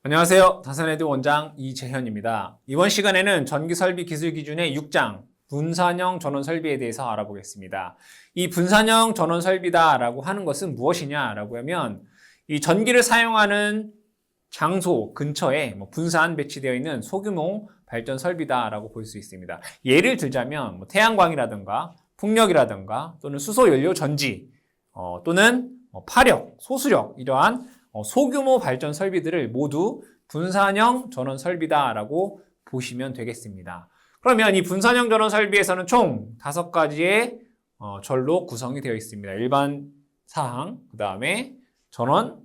안녕하세요. 다산에드 원장 이재현입니다. 이번 시간에는 전기설비 기술 기준의 6장 분산형 전원 설비에 대해서 알아보겠습니다. 이 분산형 전원 설비다라고 하는 것은 무엇이냐라고 하면 이 전기를 사용하는 장소 근처에 분산 배치되어 있는 소규모 발전 설비다라고 볼 수 있습니다. 예를 들자면 태양광이라든가 풍력이라든가 또는 수소 연료 전지 또는 파력, 소수력 이러한 소규모 발전 설비들을 모두 분산형 전원 설비다라고 보시면 되겠습니다. 그러면 이 분산형 전원 설비에서는 총 5가지의 절로 구성이 되어 있습니다. 일반 사항, 그 다음에 전원,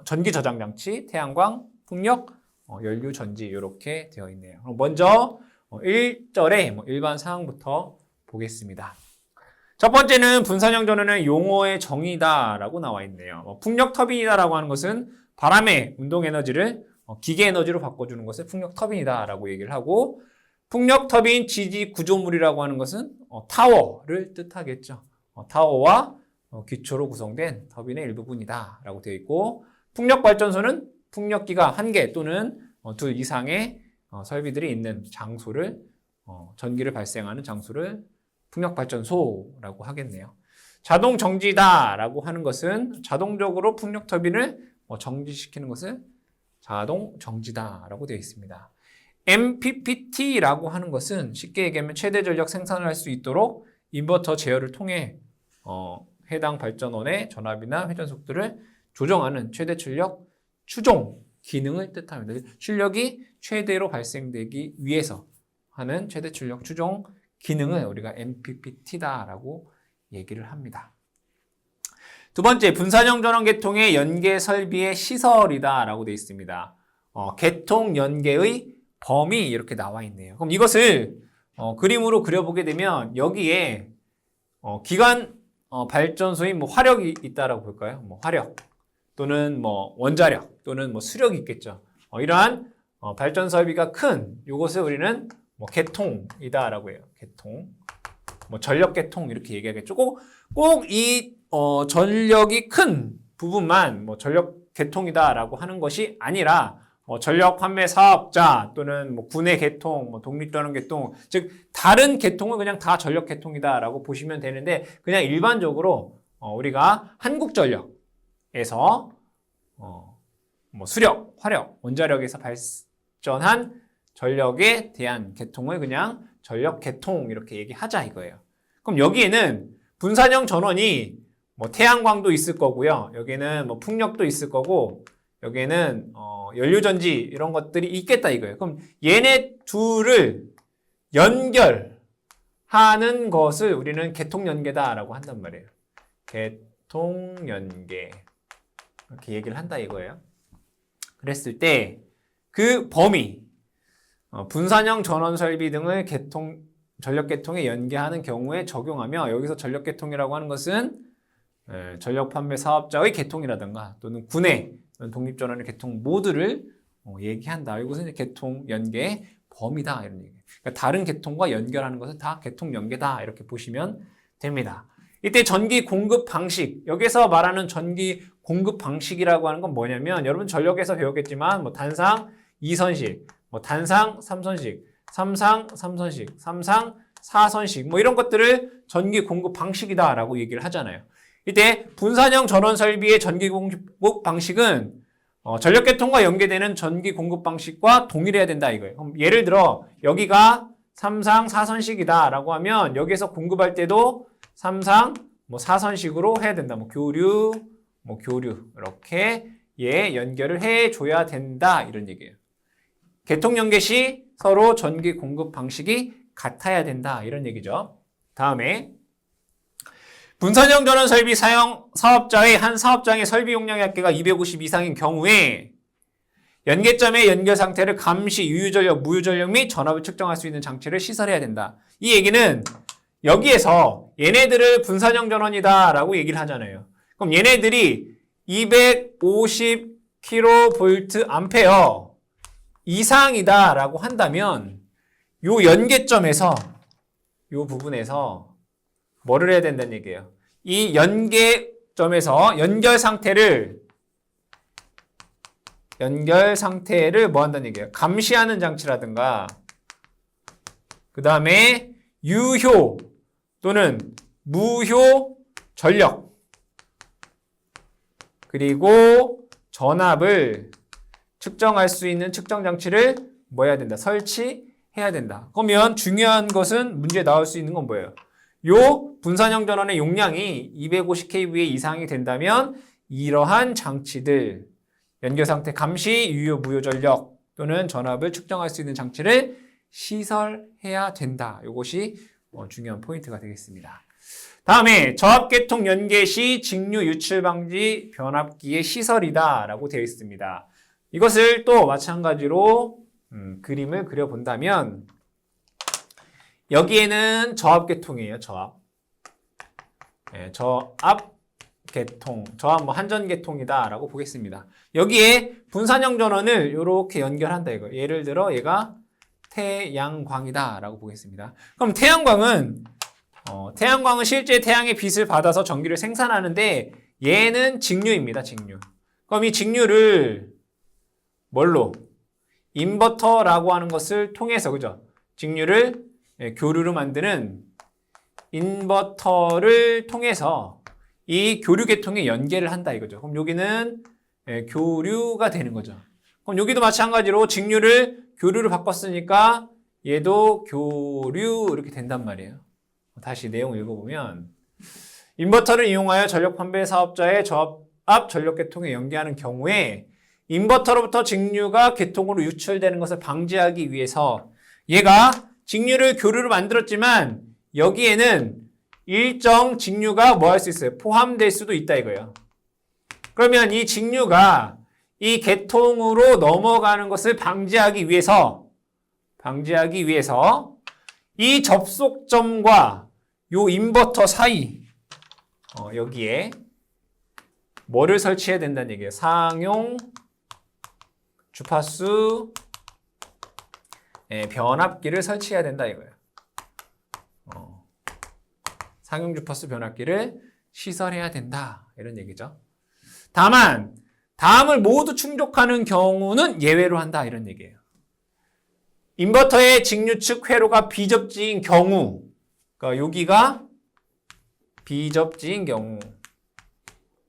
전기 저장 장치, 태양광, 풍력, 연료 전지 이렇게 되어 있네요. 먼저 1절의 일반 사항부터 보겠습니다. 첫 번째는 분산형 전원은 용어의 정의다라고 나와 있네요. 풍력 터빈이다라고 하는 것은 바람의 운동 에너지를 기계 에너지로 바꿔주는 것을 풍력 터빈이다라고 얘기를 하고, 풍력 터빈 지지 구조물이라고 하는 것은 타워를 뜻하겠죠. 타워와 기초로 구성된 터빈의 일부분이다라고 되어 있고, 풍력 발전소는 풍력기가 1개 또는 2 이상의 설비들이 있는 장소를 전기를 발생하는 장소를 풍력발전소라고 하겠네요. 자동 정지다라고 하는 것은 자동적으로 풍력 터빈을 정지시키는 것을 자동 정지다라고 되어 있습니다. MPPT라고 하는 것은 쉽게 얘기하면 최대 전력 생산을 할 수 있도록 인버터 제어를 통해 해당 발전원의 전압이나 회전 속도를 조정하는 최대 출력 추종 기능을 뜻합니다. 출력이 최대로 발생되기 위해서 하는 최대 출력 추종 기능을 우리가 MPPT다라고 얘기를 합니다. 두 번째, 분산형 전원 계통의 연계 설비의 시설이다라고 되어 있습니다. 계통 연계의 범위 이렇게 나와 있네요. 그럼 이것을 그림으로 그려보게 되면 여기에 기관 발전소인 화력이 있다라고 볼까요? 화력 또는 원자력 또는 수력이 있겠죠. 이러한 발전 설비가 큰 이것을 우리는 계통이다라고 해요. 계통. 전력 계통 이렇게 얘기하겠죠. 꼭 이 전력이 큰 부분만 전력 계통이다라고 하는 것이 아니라 전력 판매 사업자 또는 군의 계통, 독립전원 계통, 즉 다른 계통은 그냥 다 전력 계통이다라고 보시면 되는데, 그냥 일반적으로 우리가 한국전력에서 수력, 화력, 원자력에서 발전한 전력에 대한 계통을 그냥 전력 계통 이렇게 얘기하자 이거예요. 그럼 여기에는 분산형 전원이 태양광도 있을 거고요. 여기에는 풍력도 있을 거고, 여기에는 연료전지 이런 것들이 있겠다 이거예요. 그럼 얘네 둘을 연결하는 것을 우리는 계통연계다라고 한단 말이에요. 계통연계 이렇게 얘기를 한다 이거예요. 그랬을 때 그 범위, 분산형 전원 설비 등을 전력 계통에 연계하는 경우에 적용하며, 여기서 전력 계통이라고 하는 것은 전력 판매 사업자의 계통이라든가 또는 군의 독립전원의 계통 모두를 얘기한다. 이것은 계통 연계 범위다 이런 얘기예요. 그러니까 다른 계통과 연결하는 것은 다 계통 연계다 이렇게 보시면 됩니다. 이때 전기 공급 방식, 여기서 말하는 전기 공급 방식이라고 하는 건 뭐냐면, 여러분 전력에서 배웠겠지만 단상 2선식, 단상 3선식, 삼상 3선식, 삼상 4선식 이런 것들을 전기 공급 방식이다라고 얘기를 하잖아요. 이때 분산형 전원 설비의 전기 공급 방식은 전력 계통과 연계되는 전기 공급 방식과 동일해야 된다 이거예요. 그럼 예를 들어 여기가 삼상 4선식이다라고 하면 여기에서 공급할 때도 삼상 4선식으로 해야 된다. 교류, 교류 이렇게 연결을 해줘야 된다 이런 얘기예요. 계통 연계 시 서로 전기 공급 방식이 같아야 된다 이런 얘기죠. 다음에 분산형 전원 설비 사용 사업자의 한 사업장의 설비 용량의 합계가 250 이상인 경우에 연계점의 연결 상태를 감시, 유유전력, 무유전력 및 전압을 측정할 수 있는 장치를 시설해야 된다. 이 얘기는 여기에서 얘네들을 분산형 전원이다 라고 얘기를 하잖아요. 그럼 얘네들이 250kVA 이상이다 라고 한다면 요 연계점에서 요 부분에서 뭐를 해야 된다는 얘기예요. 이 연계점에서 연결 상태를 연결 상태를 뭐 한다는 얘기예요? 감시하는 장치라든가 그 다음에 유효 또는 무효 전력 그리고 전압을 측정할 수 있는 측정 장치를 뭐 해야 된다? 설치해야 된다. 그러면 중요한 것은 문제에 나올 수 있는 건 뭐예요? 요 분산형 전원의 용량이 250kVA 이상이 된다면 이러한 장치들 연결 상태 감시, 유효, 무효 전력 또는 전압을 측정할 수 있는 장치를 시설해야 된다. 이것이 중요한 포인트가 되겠습니다. 다음에 저압계통 연계 시 직류 유출 방지 변압기의 시설이다 라고 되어 있습니다. 이것을 또 마찬가지로 그림을 그려본다면 여기에는 저압계통이에요. 저압. 네, 저압계통, 저압 한전계통이다 라고 보겠습니다. 여기에 분산형 전원을 이렇게 연결한다 이거. 예를 들어 얘가 태양광이다 라고 보겠습니다. 그럼 태양광은 실제 태양의 빛을 받아서 전기를 생산하는데 얘는 직류입니다. 직류. 그럼 이 직류를 뭘로? 인버터라고 하는 것을 통해서 그죠? 직류를 교류로 만드는 인버터를 통해서 이 교류 계통에 연계를 한다 이거죠. 그럼 여기는 교류가 되는 거죠. 그럼 여기도 마찬가지로 직류를 교류로 바꿨으니까 얘도 교류 이렇게 된단 말이에요. 다시 내용 읽어보면 인버터를 이용하여 전력 판매 사업자의 저압 전력 계통에 연계하는 경우에 인버터로부터 직류가 계통으로 유출되는 것을 방지하기 위해서 얘가 직류를 교류로 만들었지만 여기에는 일정 직류가 뭐 할 수 있어요? 포함될 수도 있다 이거예요. 그러면 이 직류가 이 계통으로 넘어가는 것을 방지하기 위해서 이 접속점과 요 인버터 사이 여기에 뭐를 설치해야 된다는 얘기예요? 상용 주파수 변압기를 설치해야 된다 이거예요. 상용 주파수 변압기를 시설해야 된다 이런 얘기죠. 다만 다음을 모두 충족하는 경우는 예외로 한다 이런 얘기예요. 인버터의 직류 측 회로가 비접지인 경우, 그러니까 여기가 비접지인 경우,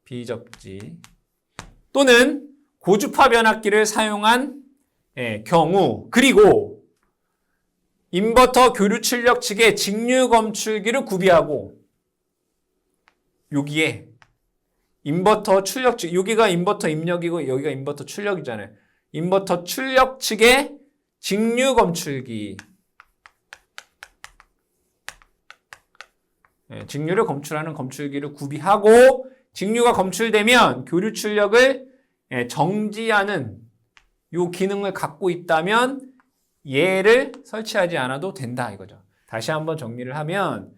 비접지 또는 고주파 변압기를 사용한 경우, 그리고 인버터 교류 출력 측에 직류 검출기를 구비하고 여기에 인버터 출력 측, 여기가 인버터 입력이고 여기가 인버터 출력이잖아요. 인버터 출력 측에 직류 검출기, 직류를 검출하는 검출기를 구비하고 직류가 검출되면 교류 출력을 정지하는 이 기능을 갖고 있다면 얘를 설치하지 않아도 된다 이거죠. 다시 한번 정리를 하면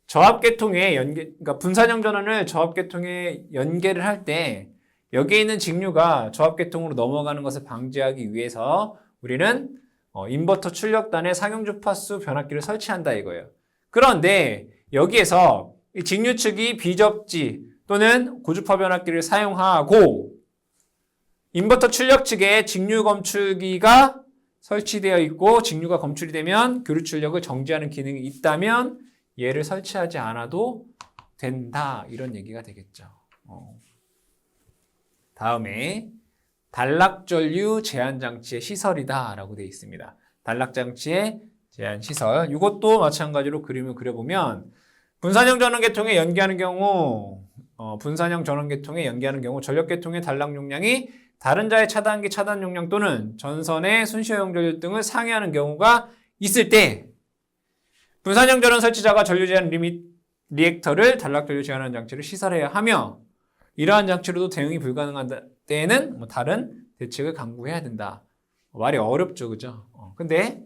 저압계통에 그러니까 분산형 전원을 저압계통에 연계를 할 때 여기에 있는 직류가 저압계통으로 넘어가는 것을 방지하기 위해서 우리는 인버터 출력단에 상용 주파수 변압기를 설치한다 이거예요. 그런데 여기에서 이 직류 측이 비접지 또는 고주파 변압기를 사용하고 인버터 출력 측에 직류 검출기가 설치되어 있고 직류가 검출이 되면 교류 출력을 정지하는 기능이 있다면 얘를 설치하지 않아도 된다 이런 얘기가 되겠죠. 다음에 단락전류 제한장치의 시설이다 라고 되어 있습니다. 단락장치의 제한시설, 이것도 마찬가지로 그림을 그려보면 분산형 전원계통에 연계하는 경우 전력계통의 단락 용량이 다른 자의 차단기 차단 용량 또는 전선의 순시효용 전류 등을 상회하는 경우가 있을 때 분산형 전원 설치자가 전류 제한 리액터를 단락 전류 제한하는 장치를 시설해야 하며 이러한 장치로도 대응이 불가능한 때에는 다른 대책을 강구해야 된다. 말이 어렵죠, 그죠? 근데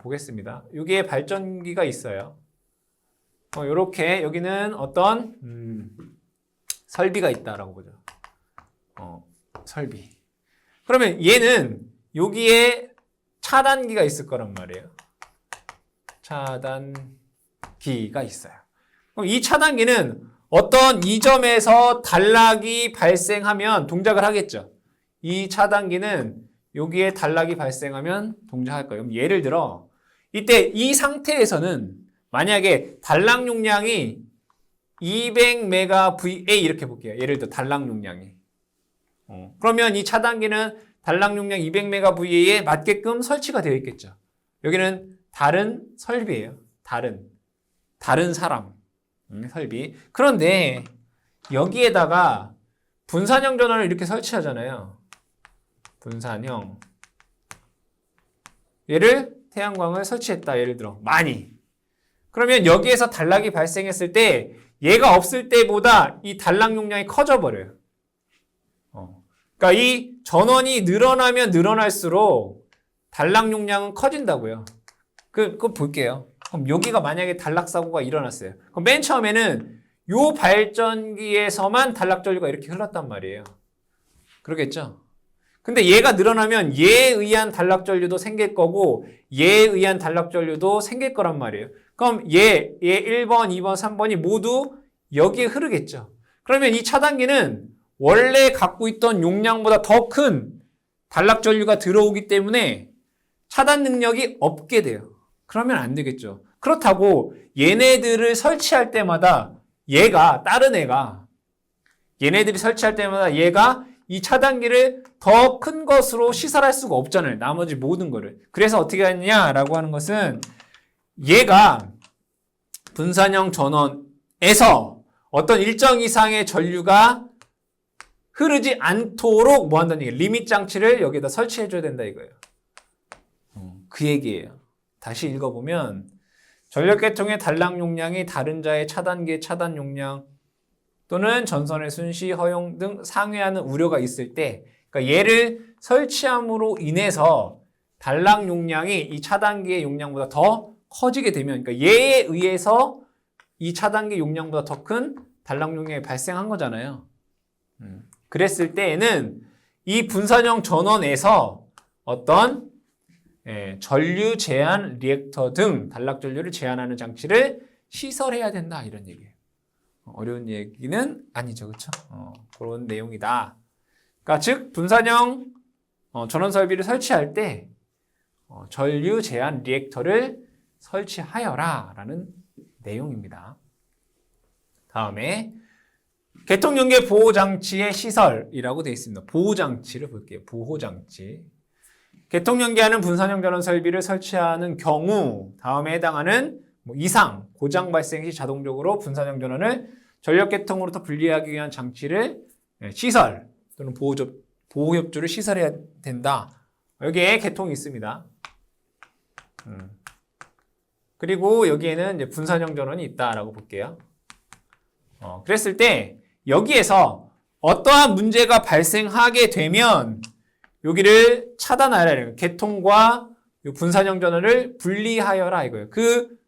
보겠습니다. 여기에 발전기가 있어요. 요렇게 여기는 어떤 설비가 있다라고 보죠. 설비. 그러면 얘는 여기에 차단기가 있을 거란 말이에요. 차단기가 있어요. 그럼 이 차단기는 어떤 이 점에서 단락이 발생하면 동작을 하겠죠. 이 차단기는 여기에 단락이 발생하면 동작할 거예요. 그럼 예를 들어 이때 이 상태에서는 만약에 단락 용량이 200MVA 이렇게 볼게요. 예를 들어 단락 용량이. 그러면 이 차단기는 단락 용량 200MVA에 맞게끔 설치가 되어 있겠죠. 여기는 다른 설비예요. 다른 사람 설비. 그런데 여기에다가 분산형 전원을 이렇게 설치하잖아요. 분산형. 얘를 태양광을 설치했다. 예를 들어 많이. 그러면 여기에서 단락이 발생했을 때 얘가 없을 때보다 이 단락 용량이 커져 버려요. 그러니까 이 전원이 늘어나면 늘어날수록 단락 용량은 커진다고요. 그거 볼게요. 그럼 여기가 만약에 단락 사고가 일어났어요. 그럼 맨 처음에는 요 발전기에서만 단락 전류가 이렇게 흘렀단 말이에요. 그러겠죠? 근데 얘가 늘어나면 얘에 의한 단락 전류도 생길 거고 얘에 의한 단락 전류도 생길 거란 말이에요. 그럼 얘 1번, 2번, 3번이 모두 여기에 흐르겠죠. 그러면 이 차단기는 원래 갖고 있던 용량보다 더 큰 단락 전류가 들어오기 때문에 차단 능력이 없게 돼요. 그러면 안 되겠죠. 그렇다고 얘네들을 설치할 때마다 얘네들이 설치할 때마다 얘가 이 차단기를 더 큰 것으로 시설할 수가 없잖아요. 나머지 모든 거를. 그래서 어떻게 하느냐라고 하는 것은 얘가 분산형 전원에서 어떤 일정 이상의 전류가 흐르지 않도록 뭐 한다는 얘기예요. 리밋 장치를 여기다 설치해줘야 된다 이거예요. 그 얘기예요. 다시 읽어보면 전력계통의 단락 용량이 다른 자의 차단기의 차단 용량 또는 전선의 순시, 허용 등 상회하는 우려가 있을 때 그러니까 얘를 설치함으로 인해서 단락 용량이 이 차단기의 용량보다 더 커지게 되면 그러니까 얘에 의해서 이 차단기 용량보다 더 큰 단락 용량이 발생한 거잖아요. 그랬을 때에는 이 분산형 전원에서 어떤 전류 제한 리액터 등 단락 전류를 제한하는 장치를 시설해야 된다 이런 얘기예요. 어려운 얘기는 아니죠, 그렇죠? 그런 내용이다. 그러니까 즉 분산형 전원 설비를 설치할 때 전류 제한 리액터를 설치하여라라는 내용입니다. 다음에 개통연계 보호장치의 시설이라고 되어 있습니다. 보호장치를 볼게요. 보호장치. 개통연계하는 분산형 전원 설비를 설치하는 경우 다음에 해당하는 이상, 고장 발생 시 자동적으로 분산형 전원을 전력계통으로부터 분리하기 위한 장치를 시설 또는 보호협조를 시설해야 된다. 여기에 개통이 있습니다. 그리고 여기에는 이제 분산형 전원이 있다라고 볼게요. 그랬을 때 여기에서 어떠한 문제가 발생하게 되면 여기를 차단하여라. 개통과 분산형 전원을 분리하여라 이거예요. 그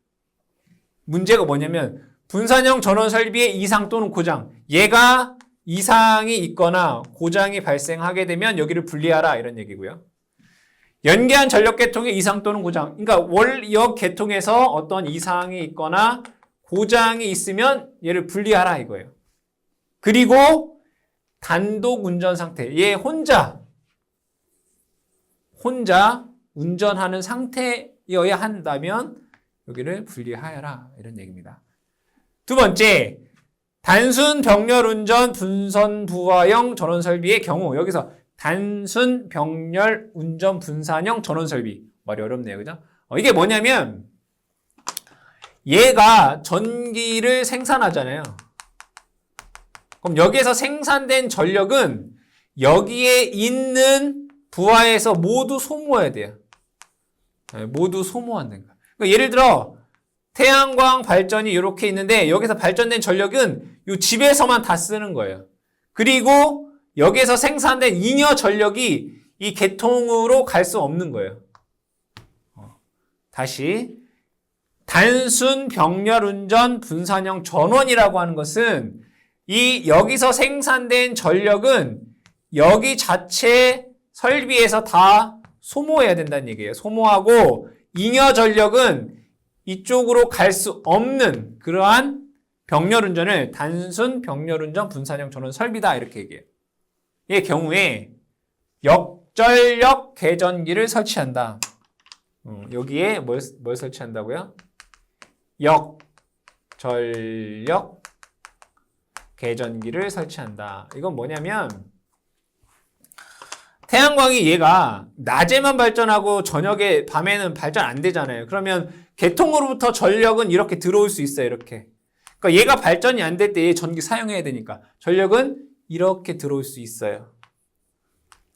문제가 뭐냐면 분산형 전원 설비의 이상 또는 고장 얘가 이상이 있거나 고장이 발생하게 되면 여기를 분리하라 이런 얘기고요. 연계한 전력계통의 이상 또는 고장 그러니까 원역 계통에서 어떤 이상이 있거나 고장이 있으면 얘를 분리하라 이거예요. 그리고 단독 운전 상태 얘 혼자 운전하는 상태여야 한다면 여기를 분리하여라 이런 얘기입니다. 두 번째, 단순 병렬 운전 분선 부하형 전원 설비의 경우 여기서 단순 병렬 운전 분산형 전원 설비 말이 어렵네요, 그죠? 이게 뭐냐면 얘가 전기를 생산하잖아요. 그럼 여기에서 생산된 전력은 여기에 있는 부하에서 모두 소모해야 돼요. 모두 소모한다는 거예요. 그러니까 예를 들어 태양광 발전이 이렇게 있는데 여기서 발전된 전력은 이 집에서만 다 쓰는 거예요. 그리고 여기에서 생산된 잉여 전력이 이 계통으로 갈 수 없는 거예요. 다시 단순 병렬 운전 분산형 전원이라고 하는 것은 이 여기서 생산된 전력은 여기 자체 설비에서 다 소모해야 된다는 얘기예요. 소모하고 잉여 전력은 이쪽으로 갈 수 없는 그러한 병렬 운전을 단순 병렬 운전 분산형 전원 설비다 이렇게 얘기해요. 이 경우에 역전력 개전기를 설치한다. 여기에 뭘 설치한다고요? 역전력 개전기를 설치한다. 이건 뭐냐면 태양광이 얘가 낮에만 발전하고 저녁에 밤에는 발전 안 되잖아요. 그러면 개통으로부터 전력은 이렇게 들어올 수 있어요. 이렇게. 그러니까 얘가 발전이 안 될 때 얘 전기 사용해야 되니까 전력은 이렇게 들어올 수 있어요.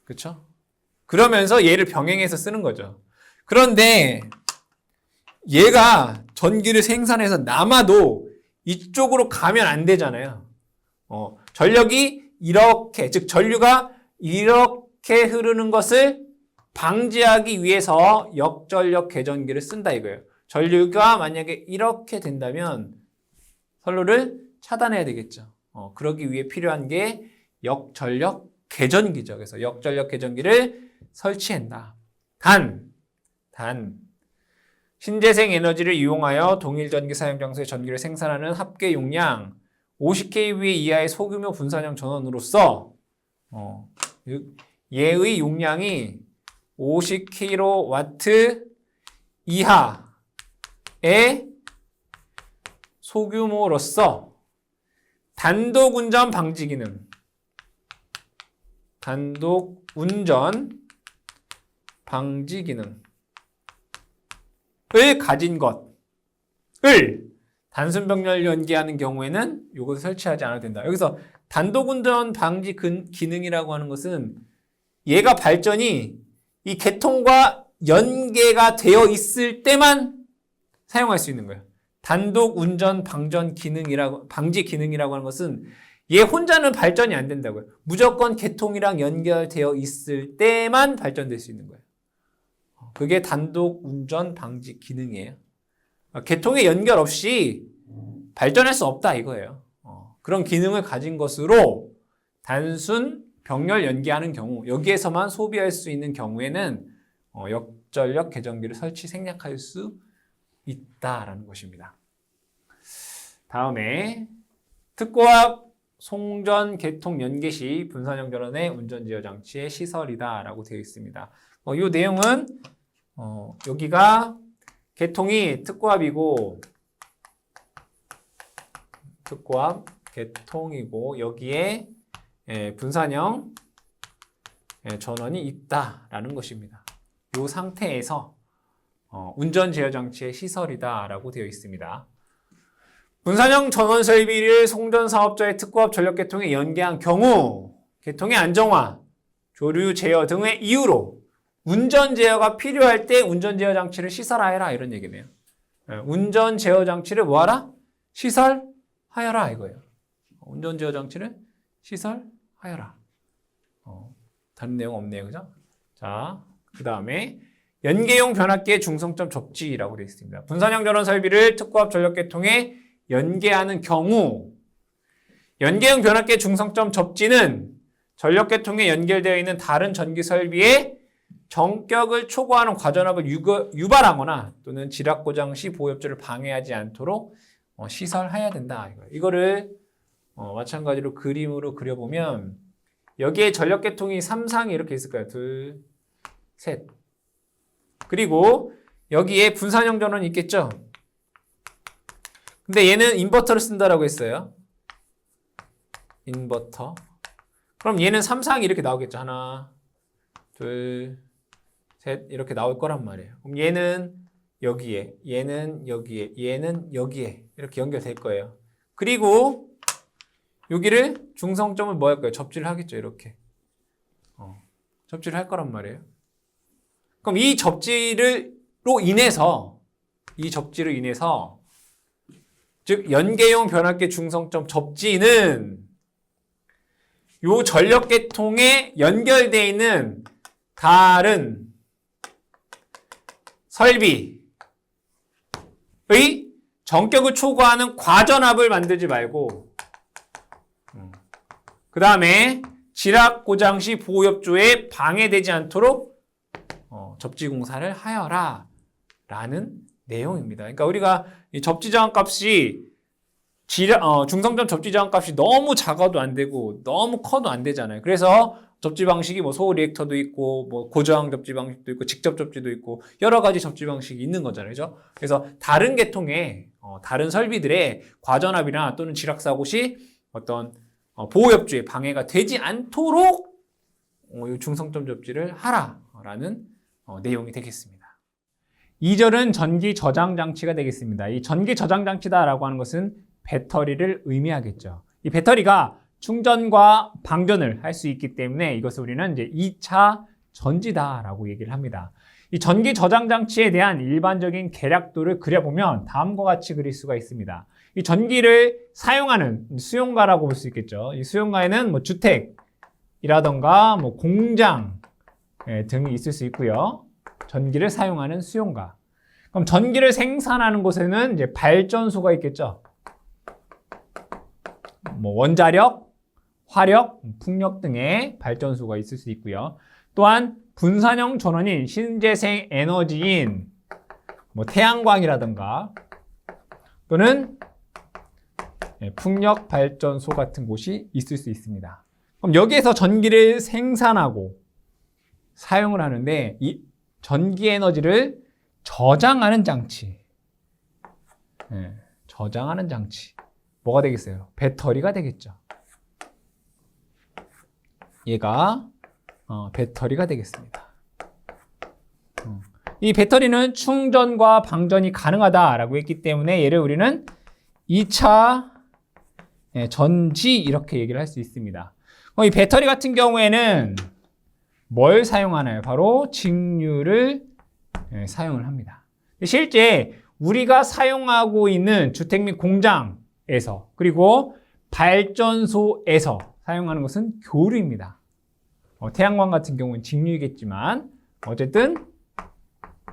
그렇죠? 그러면서 얘를 병행해서 쓰는 거죠. 그런데 얘가 전기를 생산해서 남아도 이쪽으로 가면 안 되잖아요. 전력이 이렇게, 즉 전류가 이렇게 흐르는 것을 방지하기 위해서 역전력 개전기를 쓴다 이거예요. 전류가 만약에 이렇게 된다면 선로를 차단해야 되겠죠. 그러기 위해 필요한 게 역전력 개전기죠. 그래서 역전력 개전기를 설치한다. 단 신재생 에너지를 이용하여 동일 전기 사용 장소에 전기를 생산하는 합계 용량 50kV 이하의 소규모 분산형 전원으로서 얘의 용량이 50kW 이하의 소규모로서 단독 운전 방지 기능, 단독 운전 방지 기능을 가진 것을 단순 병렬 연기하는 경우에는 이것을 설치하지 않아도 된다. 여기서 단독 운전 방지 기능이라고 하는 것은 얘가 발전이 이 개통과 연계가 되어 있을 때만 사용할 수 있는 거예요. 단독 운전 방지 기능이라고 하는 것은 얘 혼자는 발전이 안 된다고요. 무조건 개통이랑 연결되어 있을 때만 발전될 수 있는 거예요. 그게 단독 운전 방지 기능이에요. 개통에 연결 없이 발전할 수 없다 이거예요. 그런 기능을 가진 것으로 단순 병렬 연기하는 경우, 여기에서만 소비할 수 있는 경우에는 역전력 개전기를 생략할 수 있다라는 것입니다. 다음에 특고합 송전 개통 연계 시 분산형 전원의 운전 제어 장치의 시설이다라고 되어 있습니다. 이 내용은 여기가 개통이 특고합이고 특고합 개통이고 여기에 분산형 전원이 있다라는 것입니다. 이 상태에서 운전 제어 장치의 시설이다라고 되어 있습니다. 분산형 전원 설비를 송전 사업자의 특고합 전력 개통에 연계한 경우 개통의 안정화, 조류 제어 등의 이유로 운전 제어가 필요할 때 운전 제어 장치를 시설하여라 이런 얘기네요. 운전 제어 장치를 뭐하라? 시설하여라 이거예요. 운전 제어 장치를 시설하여라. 다른 내용 없네요, 그죠? 자, 그 다음에 연계용 변압기의 중성점 접지라고 되어 있습니다. 분산형 전원 설비를 특고합 전력 개통에 연계하는 경우 연계용 변압기의 중성점 접지는 전력 개통에 연결되어 있는 다른 전기 설비의 정격을 초과하는 과전압을 유발하거나 또는 지락 고장 시 보호협조를 방해하지 않도록 시설해야 된다. 이거를 마찬가지로 그림으로 그려보면 여기에 전력 개통이 3상이 이렇게 있을 거예요. 둘, 셋. 그리고 여기에 분산형 전원이 있겠죠. 근데 얘는 인버터를 쓴다라고 했어요. 인버터. 그럼 얘는 3상이 이렇게 나오겠죠. 하나, 둘, 셋 이렇게 나올 거란 말이에요. 그럼 얘는 여기에, 얘는 여기에, 얘는 여기에 이렇게 연결될 거예요. 그리고 여기를 중성점을 뭐 할 거예요? 접지를 하겠죠. 이렇게. 접지를 할 거란 말이에요. 그럼 이 접지로 인해서 즉 연계용 변압기 중성점 접지는 요 전력계통에 연결되어 있는 다른 설비의 정격을 초과하는 과전압을 만들지 말고 그 다음에 지락 고장 시 보호협조에 방해되지 않도록 접지 공사를 하여라 라는 내용입니다. 그러니까 우리가 이 접지 저항값이 중성점 접지 저항값이 너무 작아도 안 되고 너무 커도 안 되잖아요. 그래서 접지 방식이 뭐 소호 리액터도 있고 뭐 고저항 접지 방식도 있고 직접 접지도 있고 여러 가지 접지 방식이 있는 거잖아요. 그죠? 그래서 다른 계통의 다른 설비들의 과전압이나 또는 지락 사고 시 어떤 보호 협조에 방해가 되지 않도록 이 중성점 접지를 하라라는 내용이 되겠습니다. 2절은 전기 저장 장치가 되겠습니다. 이 전기 저장 장치다라고 하는 것은 배터리를 의미하겠죠. 이 배터리가 충전과 방전을 할 수 있기 때문에 이것을 우리는 이제 2차 전지다라고 얘기를 합니다. 이 전기 저장 장치에 대한 일반적인 계략도를 그려보면 다음과 같이 그릴 수가 있습니다. 이 전기를 사용하는 수용가라고 볼 수 있겠죠. 이 수용가에는 뭐 주택이라던가 뭐 공장 등이 있을 수 있고요. 전기를 사용하는 수용가. 그럼 전기를 생산하는 곳에는 이제 발전소가 있겠죠. 뭐 원자력, 화력, 풍력 등의 발전소가 있을 수 있고요. 또한 분산형 전원인 신재생 에너지인 뭐 태양광이라든가 또는 풍력 발전소 같은 곳이 있을 수 있습니다. 그럼 여기에서 전기를 생산하고 사용을 하는데 이 전기 에너지를 저장하는 장치, 저장하는 장치 뭐가 되겠어요? 배터리가 되겠죠. 얘가 배터리가 되겠습니다. 이 배터리는 충전과 방전이 가능하다라고 했기 때문에 얘를 우리는 2차 전지 이렇게 얘기를 할 수 있습니다. 이 배터리 같은 경우에는 뭘 사용하나요? 바로 직류를 사용을 합니다. 실제 우리가 사용하고 있는 주택 및 공장에서 그리고 발전소에서 사용하는 것은 교류입니다. 태양광 같은 경우는 직류이겠지만 어쨌든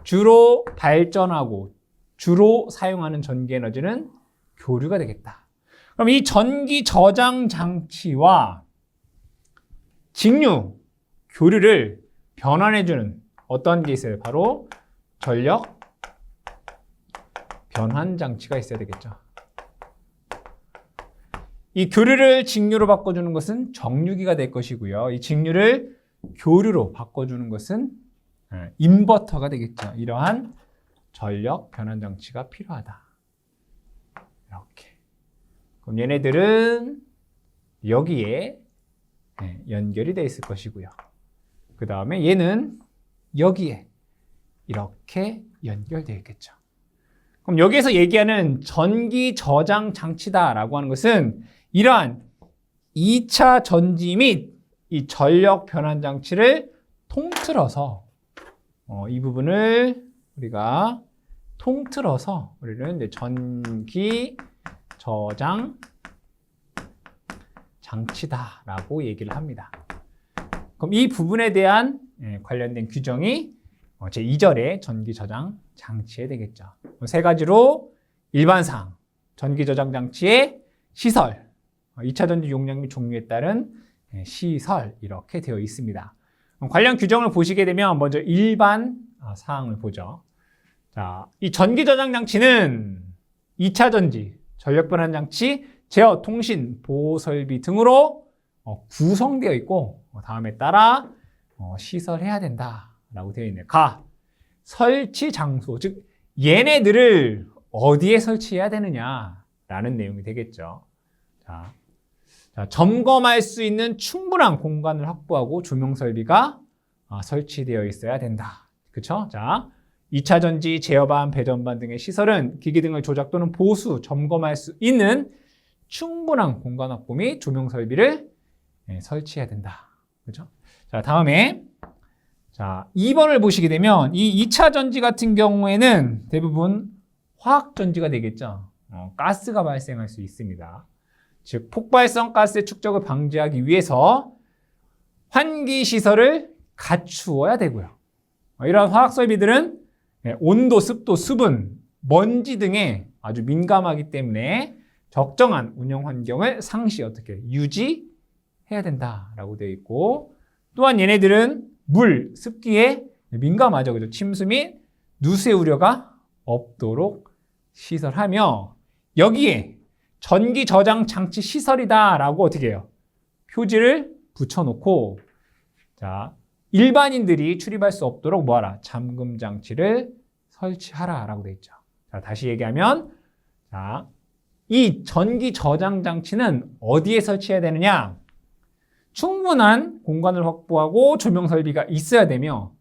주로 발전하고 주로 사용하는 전기 에너지는 교류가 되겠다. 그럼 이 전기 저장 장치와 직류, 교류를 변환해주는 어떤 게 있어요? 바로 전력 변환 장치가 있어야 되겠죠. 이 교류를 직류로 바꿔주는 것은 정류기가 될 것이고요. 이 직류를 교류로 바꿔주는 것은 인버터가 되겠죠. 이러한 전력 변환 장치가 필요하다. 이렇게. 그럼 얘네들은 여기에 연결이 되어 있을 것이고요. 그 다음에 얘는 여기에 이렇게 연결되어 있겠죠. 그럼 여기에서 얘기하는 전기 저장 장치다라고 하는 것은 이러한 2차 전지 및 이 전력 변환 장치를 통틀어서 이 부분을 우리가 통틀어서 우리는 이제 전기 저장 장치다라고 얘기를 합니다. 그럼 이 부분에 대한 관련된 규정이 제2절의 전기 저장 장치에 되겠죠. 세 가지로 일반상 전기 저장 장치의 시설, 2차 전지 용량 및 종류에 따른 시설 이렇게 되어 있습니다. 관련 규정을 보시게 되면 먼저 일반 사항을 보죠. 자, 이 전기 저장 장치는 2차 전지, 전력 변환 장치, 제어, 통신, 보호 설비 등으로 구성되어 있고 다음에 따라 시설해야 된다라고 되어 있네요. 설치 장소, 즉 얘네들을 어디에 설치해야 되느냐라는 내용이 되겠죠. 자, 점검할 수 있는 충분한 공간을 확보하고 조명 설비가 설치되어 있어야 된다. 그렇죠? 자, 2차 전지, 제어반, 배전반 등의 시설은 기기 등을 조작 또는 보수, 점검할 수 있는 충분한 공간 확보 및 조명 설비를 설치해야 된다. 그렇죠? 자, 다음에 자, 2번을 보시게 되면 이 2차 전지 같은 경우에는 대부분 화학 전지가 되겠죠. 가스가 발생할 수 있습니다. 즉 폭발성 가스의 축적을 방지하기 위해서 환기 시설을 갖추어야 되고요. 이러한 화학 설비들은 온도, 습도, 수분, 먼지 등에 아주 민감하기 때문에 적정한 운영 환경을 상시 어떻게 유지해야 된다라고 되어 있고, 또한 얘네들은 물, 습기에 민감하죠. 그죠? 침수 및 누수의 우려가 없도록 시설하며 여기에 전기 저장 장치 시설이다라고 어떻게 해요? 표지를 붙여놓고 자, 일반인들이 출입할 수 없도록 뭐하라? 잠금 장치를 설치하라라고 되어 있죠. 자, 다시 얘기하면, 자, 이 전기 저장 장치는 어디에 설치해야 되느냐? 충분한 공간을 확보하고 조명 설비가 있어야 되며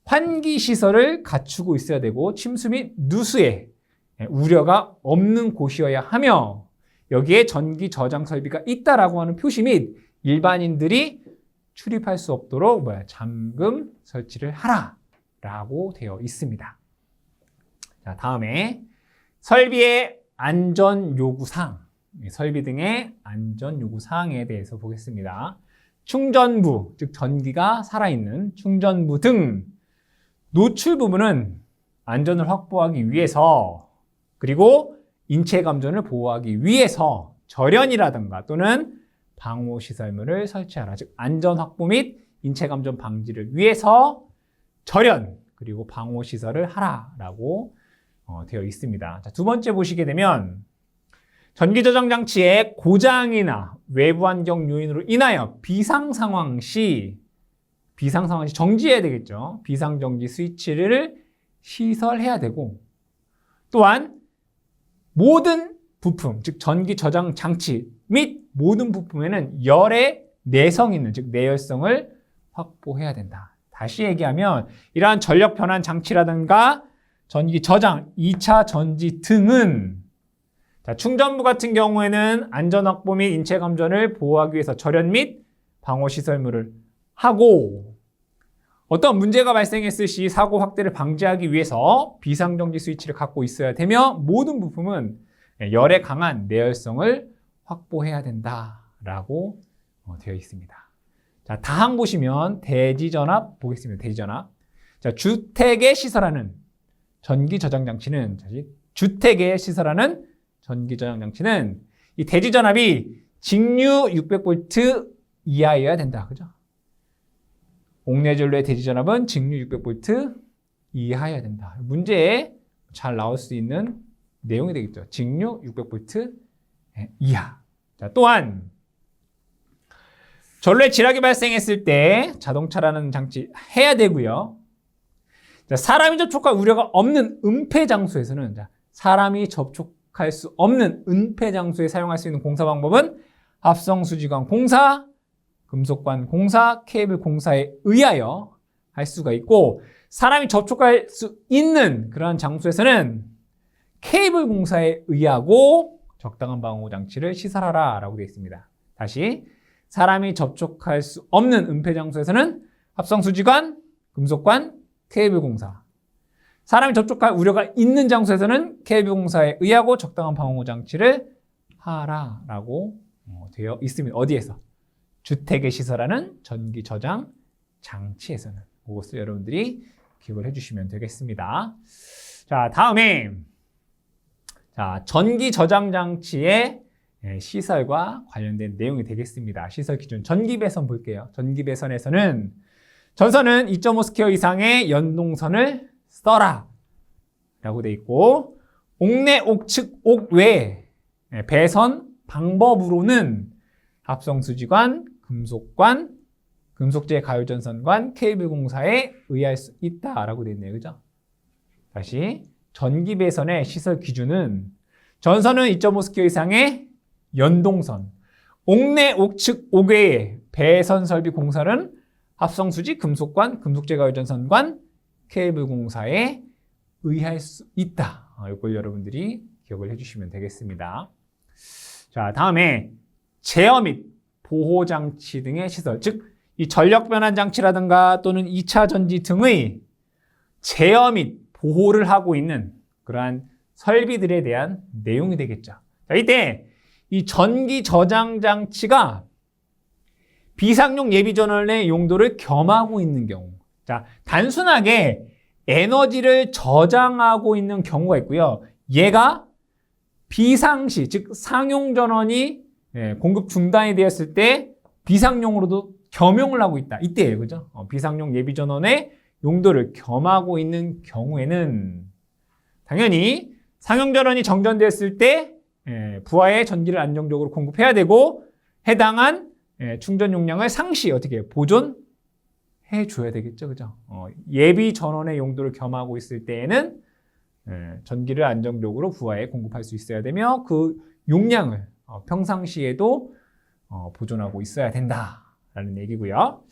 환기 시설을 갖추고 있어야 되고 침수 및 누수에 우려가 없는 곳이어야 하며 여기에 전기 저장 설비가 있다라고 하는 표시 및 일반인들이 출입할 수 없도록 잠금 설치를 하라라고 되어 있습니다. 자, 다음에 설비의 안전 요구사항, 설비 등의 안전 요구사항에 대해서 보겠습니다. 충전부, 즉 전기가 살아있는 충전부 등 노출 부분은 안전을 확보하기 위해서 그리고 인체 감전을 보호하기 위해서 절연이라든가 또는 방호시설물을 설치하라. 즉 안전 확보 및 인체 감전 방지를 위해서 절연 그리고 방호시설을 하라라고 되어 있습니다. 자, 두 번째 보시게 되면 전기 저장 장치의 고장이나 외부 환경 요인으로 인하여 비상 상황 시 정지해야 되겠죠. 비상정지 스위치를 시설해야 되고 또한 모든 부품, 즉 전기 저장 장치 및 모든 부품에는 열의 내성 있는, 즉 내열성을 확보해야 된다. 다시 얘기하면 이러한 전력 변환 장치라든가 전기 저장, 2차 전지 등은 자, 충전부 같은 경우에는 안전 확보 및 인체 감전을 보호하기 위해서 절연 및 방호 시설물을 하고 어떤 문제가 발생했을 시 사고 확대를 방지하기 위해서 비상정지 스위치를 갖고 있어야 되며 모든 부품은 열에 강한 내열성을 확보해야 된다라고 되어 있습니다. 자, 다항 보시면 대지전압 보겠습니다. 대지전압. 자, 주택에 시설하는 전기 저장 장치는 주택에 시설하는 전기 저장 장치는 이 대지 전압이 직류 600V 이하여야 된다. 그죠? 옥내전로의 대지 전압은 직류 600V 이하여야 된다. 문제에 잘 나올 수 있는 내용이 되겠죠. 직류 600V 이하. 자, 또한 전로에 지락이 발생했을 때 자동차라는 장치 해야 되고요. 자, 사람이 접촉할 우려가 없는 은폐 장소에서는 사람이 접촉할 수 없는 은폐 장소에 사용할 수 있는 공사 방법은 합성수지관 공사, 금속관 공사, 케이블 공사에 의하여 할 수가 있고 사람이 접촉할 수 있는 그러한 장소에서는 케이블 공사에 의하고 적당한 방호 장치를 시설하라 라고 되어 있습니다. 다시 사람이 접촉할 수 없는 은폐 장소에서는 합성수지관, 금속관, 케이블 공사. 사람이 접촉할 우려가 있는 장소에서는 케이블 공사에 의하고 적당한 방호 장치를 하라라고 되어 있습니다. 어디에서? 주택에 시설하는 전기 저장 장치에서는. 그것을 여러분들이 기억을 해주시면 되겠습니다. 자, 다음에 전기 저장 장치의 시설과 관련된 내용이 되겠습니다. 시설 기준 전기 배선 볼게요. 전기 배선에서는 전선은 2.5 스퀘어 이상의 연동선을 써라 라고 되어 있고 옥내, 옥측, 옥외 배선 방법으로는 합성수지관, 금속관, 금속재 가열전선관, 케이블 공사에 의할 수 있다라고 되어 있네요. 그죠? 다시 전기 배선의 시설 기준은 전선은 2.5 스퀘어 이상의 연동선, 옥내, 옥측, 옥외의 배선 설비 공사는 합성수지, 금속관, 금속재 가열전선관, 케이블 공사에 의할 수 있다. 이걸 여러분들이 기억을 해주시면 되겠습니다. 자, 다음에 제어 및 보호 장치 등의 시설, 즉 이 전력 변환 장치라든가 또는 2차 전지 등의 제어 및 보호를 하고 있는 그러한 설비들에 대한 내용이 되겠죠. 자, 이때 이 전기 저장 장치가 비상용 예비 전원의 용도를 겸하고 있는 경우, 자, 단순하게 에너지를 저장하고 있는 경우가 있고요. 얘가 비상시, 즉 상용 전원이 공급 중단이 되었을 때 비상용으로도 겸용을 하고 있다. 이때예요. 그죠? 비상용 예비 전원의 용도를 겸하고 있는 경우에는 당연히 상용 전원이 정전되었을 때 부하의 전기를 안정적으로 공급해야 되고 해당한 충전 용량을 상시 어떻게 해요? 보존 해줘야 되겠죠, 그죠? 예비 전원의 용도를 겸하고 있을 때에는 전기를 안정적으로 부하에 공급할 수 있어야 되며 그 용량을 평상시에도 보존하고 있어야 된다라는 얘기고요.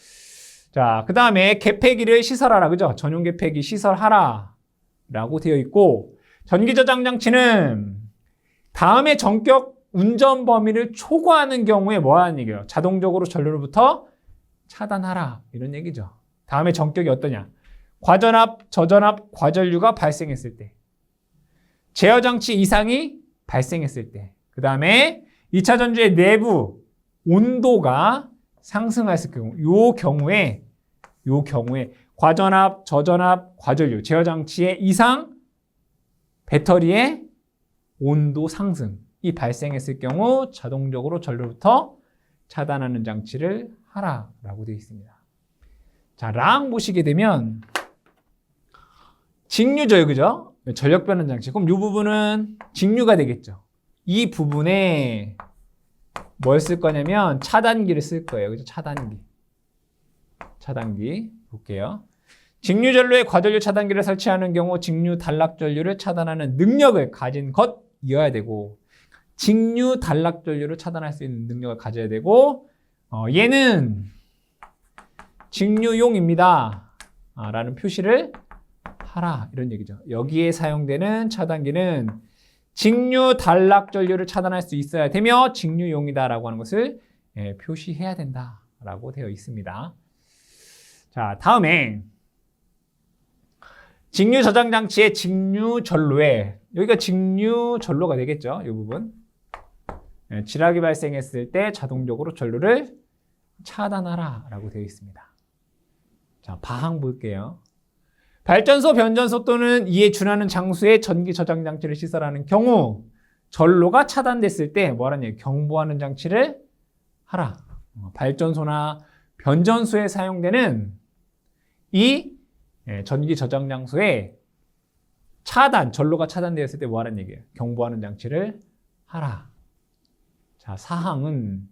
자, 그 다음에 개폐기를 시설하라, 그죠? 전용 개폐기 시설하라 라고 되어 있고, 전기 저장 장치는 다음에 전격 운전 범위를 초과하는 경우에 뭐 하는 얘기예요? 자동적으로 전류로부터 차단하라, 이런 얘기죠. 다음에 전격이 어떠냐? 과전압, 저전압, 과전류가 발생했을 때, 제어 장치 이상이 발생했을 때, 그 다음에 2차 전지의 내부 온도가 상승했을 경우, 요 경우에 과전압, 저전압, 과전류, 제어 장치의 이상, 배터리의 온도 상승이 발생했을 경우 자동적으로 전류로부터 차단하는 장치를 하라라고 되어 있습니다. 자, 랑 보시게 되면 직류죠, 그죠? 전력 변환 장치. 그럼 이 부분은 직류가 되겠죠. 이 부분에 뭘 쓸 거냐면 차단기를 쓸 거예요. 그죠? 차단기 볼게요. 직류 전류에 과전류 차단기를 설치하는 경우 직류 단락 전류를 차단하는 능력을 가진 것이어야 되고, 직류 단락 전류를 차단할 수 있는 능력을 가져야 되고, 얘는 직류용입니다 라는 표시를 하라, 이런 얘기죠. 여기에 사용되는 차단기는 직류 단락 전류를 차단할 수 있어야 되며 직류용이다라고 하는 것을 표시해야 된다라고 되어 있습니다. 자, 다음에 직류 저장 장치의 직류 전로에, 여기가 직류 전로가 되겠죠. 이 부분. 지락이 발생했을 때 자동적으로 전류를 차단하라라고 되어 있습니다. 자, 바항 볼게요. 발전소, 변전소 또는 이에 준하는 장소에 전기 저장 장치를 시설하는 경우 전로가 차단됐을 때 뭐라는 얘기예요? 경보하는 장치를 하라. 발전소나 변전소에 사용되는 이 전기 저장 장소에 전로가 차단되었을 때 뭐하는 얘기예요? 경보하는 장치를 하라. 자, 사항은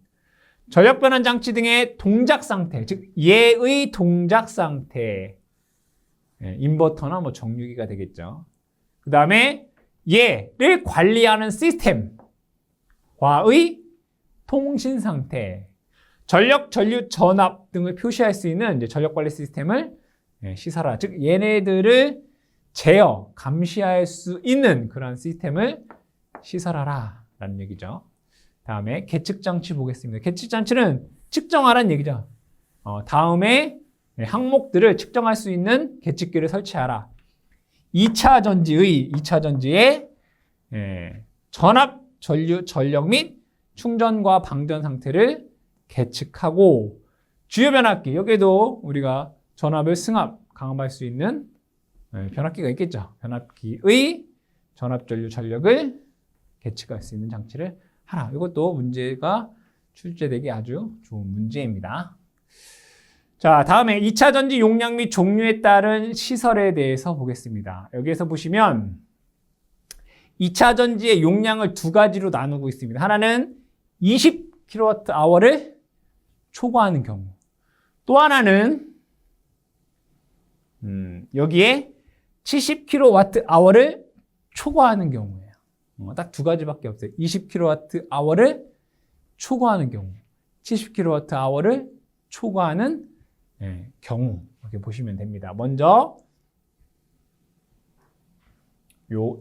전력 변환 장치 등의 동작 상태, 즉 예의 동작 상태, 인버터나 뭐 정류기가 되겠죠. 그 다음에 얘를 관리하는 시스템과의 통신 상태, 전력, 전류, 전압 등을 표시할 수 있는 이제 전력 관리 시스템을 시설하라. 즉 얘네들을 제어, 감시할 수 있는 그런 시스템을 시설하라 라는 얘기죠. 다음에 계측 장치 보겠습니다. 계측 장치는 측정하라는 얘기죠. 다음에 항목들을 측정할 수 있는 계측기를 설치하라. 2차 전지의 전압, 전류, 전력 및 충전과 방전 상태를 계측하고, 주요 변압기, 여기에도 우리가 전압을 승합, 강압할 수 있는 변압기가 있겠죠. 변압기의 전압, 전류, 전력을 계측할 수 있는 장치를 하라. 이것도 문제가 출제되기 아주 좋은 문제입니다. 자, 다음에 2차 전지 용량 및 종류에 따른 시설에 대해서 보겠습니다. 여기에서 보시면 2차 전지의 용량을 두 가지로 나누고 있습니다. 하나는 20kWh를 초과하는 경우, 또 하나는 여기에 70kWh를 초과하는 경우예요. 딱 두 가지밖에 없어요. 20kWh를 초과하는 경우, 70kWh를 초과하는 경우, 이렇게 보시면 됩니다. 먼저 요